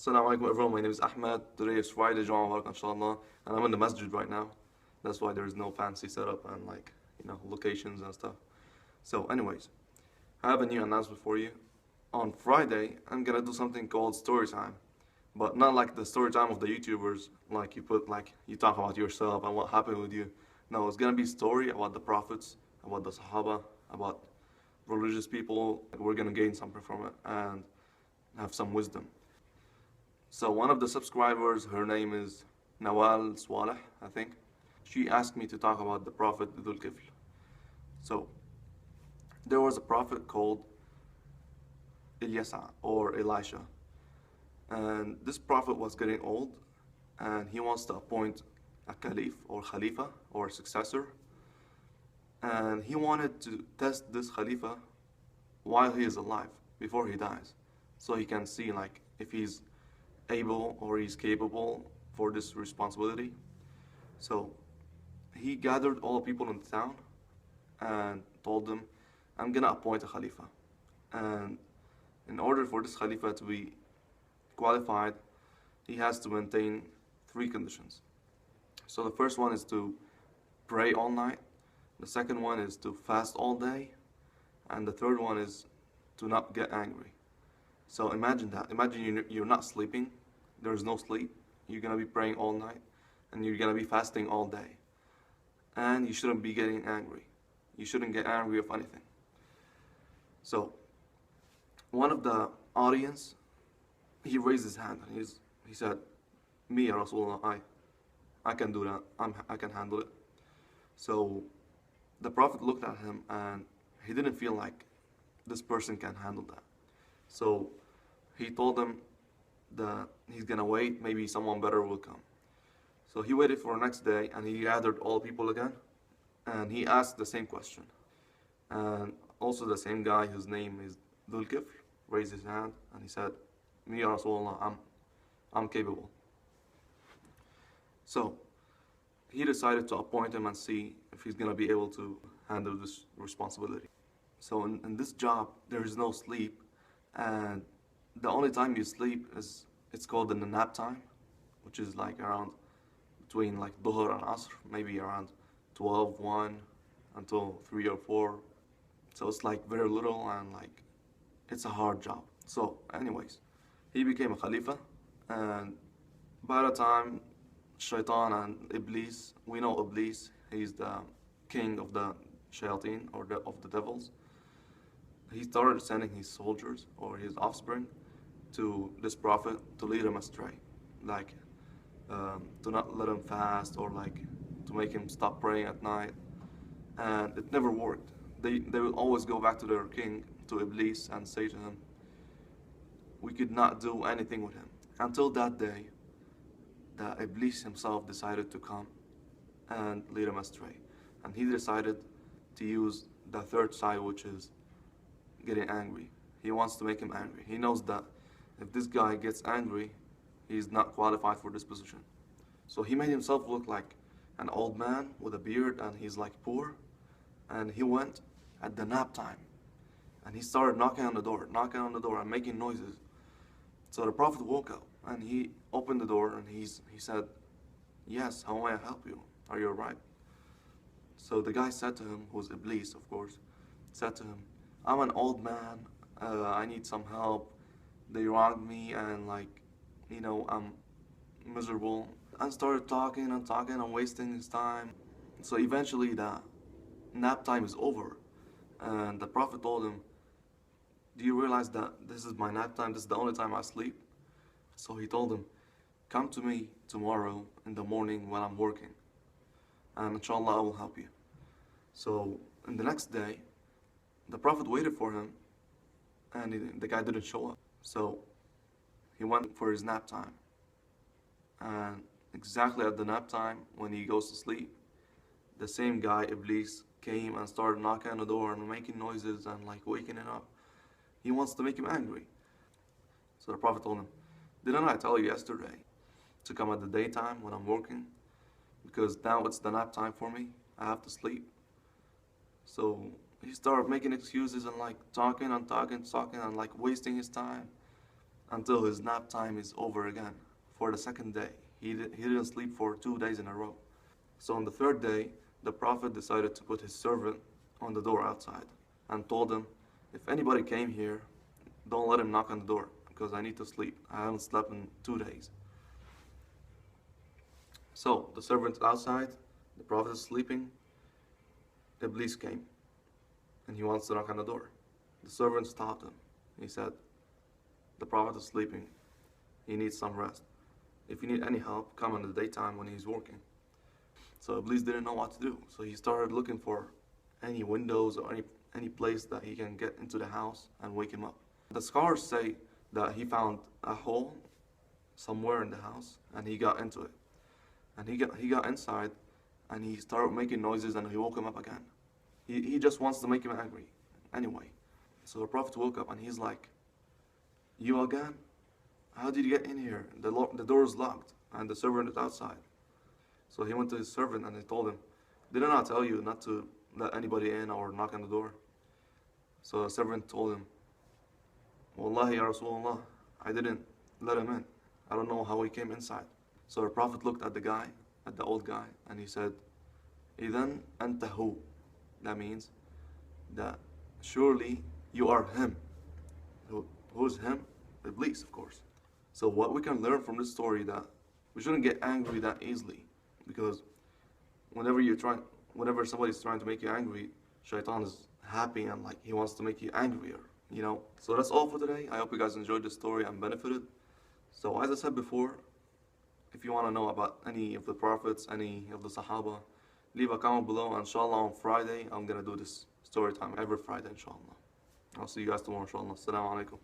Salam alaykum everyone, my name is Ahmad. Today is Friday, Jamal, inshallah, and I'm in the masjid right now. That's why there is no fancy setup and locations and stuff. So anyways, I have a new announcement for you. On Friday, I'm gonna do something called story time. But not like the story time of the YouTubers, you talk about yourself and what happened with you. No, it's gonna be story about the prophets, about the Sahaba, about religious people. We're gonna gain something from it and have some wisdom. So one of the subscribers, her name is Nawal Swaleh, I think. She asked me to talk about the prophet Dhul Kifl. So there was a prophet called Ilyasa or Elisha. And this prophet was getting old and he wants to appoint a caliph or khalifa or successor. And he wanted to test this khalifa while he is alive, before he dies. So he can see if he's able or he's capable for this responsibility. So he gathered all the people in the town and told them, I'm gonna appoint a khalifa. And in order for this khalifa to be qualified, he has to maintain 3 conditions. So the first one is to pray all night, the second one is to fast all day, and the third one is to not get angry. So imagine that. Imagine you're not sleeping, there's no sleep, you're gonna be praying all night, and you're gonna be fasting all day. And you shouldn't be getting angry. You shouldn't get angry of anything. So one of the audience, he raised his hand and he said, me, Ya Rasulullah, I can do that. I can handle it. So the Prophet looked at him and he didn't feel like this person can handle that. So he told him that he's gonna wait, maybe someone better will come. So he waited for the next day and he gathered all people again and he asked the same question. And also the same guy whose name is Dhul Kifl raised his hand and he said, me, Ya Rasulullah, I'm capable. So he decided to appoint him and see if he's gonna be able to handle this responsibility. So in this job, there is no sleep, and the only time you sleep it's called in the nap time, which is around between Dhuhr and Asr, maybe around 12, 1 until 3 or 4. So it's very little and it's a hard job. So anyways, he became a Khalifa, and by the time Shaitan and Iblis, we know Iblis, he's the king of the shayateen or of the devils. He started sending his soldiers or his offspring to this prophet to lead him astray, to not let him fast or to make him stop praying at night. And it never worked. They will always go back to their king, to Iblis, and say to him, we could not do anything with him. Until that day, that Iblis himself decided to come and lead him astray. And he decided to use the third side, which is getting angry. He wants to make him angry. He knows that if this guy gets angry, he's not qualified for this position. So he made himself look like an old man with a beard and he's poor. And he went at the nap time and he started knocking on the door and making noises. So the Prophet woke up and he opened the door and he said, yes, how may I help you? Are you alright? So the guy said to him, who's Iblis of course, said to him, I'm an old man, I need some help. They wronged me and I'm miserable. And started talking and wasting his time. So eventually the nap time is over. And the Prophet told him, do you realize that this is my nap time? This is the only time I sleep? So he told him, come to me tomorrow in the morning when I'm working. And inshallah I will help you. So in the next day, the Prophet waited for him and the guy didn't show up. So he went for his nap time. And exactly at the nap time, when he goes to sleep, the same guy, Iblis, came and started knocking on the door and making noises and waking him up. He wants to make him angry. So the Prophet told him, didn't I tell you yesterday to come at the daytime when I'm working? Because now it's the nap time for me. I have to sleep. So he started making excuses and talking and wasting his time. until his nap time is over again for the second day. He didn't sleep for 2 days in a row. So on the third day, the Prophet decided to put his servant on the door outside and told him, if anybody came here, don't let him knock on the door because I need to sleep. I haven't slept in 2 days. So the servant is outside, the Prophet is sleeping, Iblis came and he wants to knock on the door. The servant stopped him. He said, the Prophet is sleeping. He needs some rest. If you need any help, come in the daytime when he's working. So Iblis didn't know what to do. So he started looking for any windows or any place that he can get into the house and wake him up. The scholars say that he found a hole somewhere in the house and he got into it. And he got inside and he started making noises and he woke him up again. He just wants to make him angry anyway. So the Prophet woke up and he's like, you again? How did you get in here? The door is locked and the servant is outside. So he went to his servant and he told him, did I not tell you not to let anybody in or knock on the door? So the servant told him, Wallahi ya Rasulullah, I didn't let him in. I don't know how he came inside. So the Prophet looked at the guy, at the old guy, and he said, Idhan anta hu. That means that surely you are him. Who's him? Iblis, of course. So what we can learn from this story that we shouldn't get angry that easily, because whenever somebody's trying to make you angry, Shaitan is happy and like he wants to make you angrier, you know. So that's all for today. I hope you guys enjoyed this story and benefited. So as I said before, if you want to know about any of the prophets, any of the Sahaba, leave a comment below. And inshallah on Friday, I'm gonna do this story time every Friday, inshallah. I'll see you guys tomorrow, inshallah. Assalamu alaykum.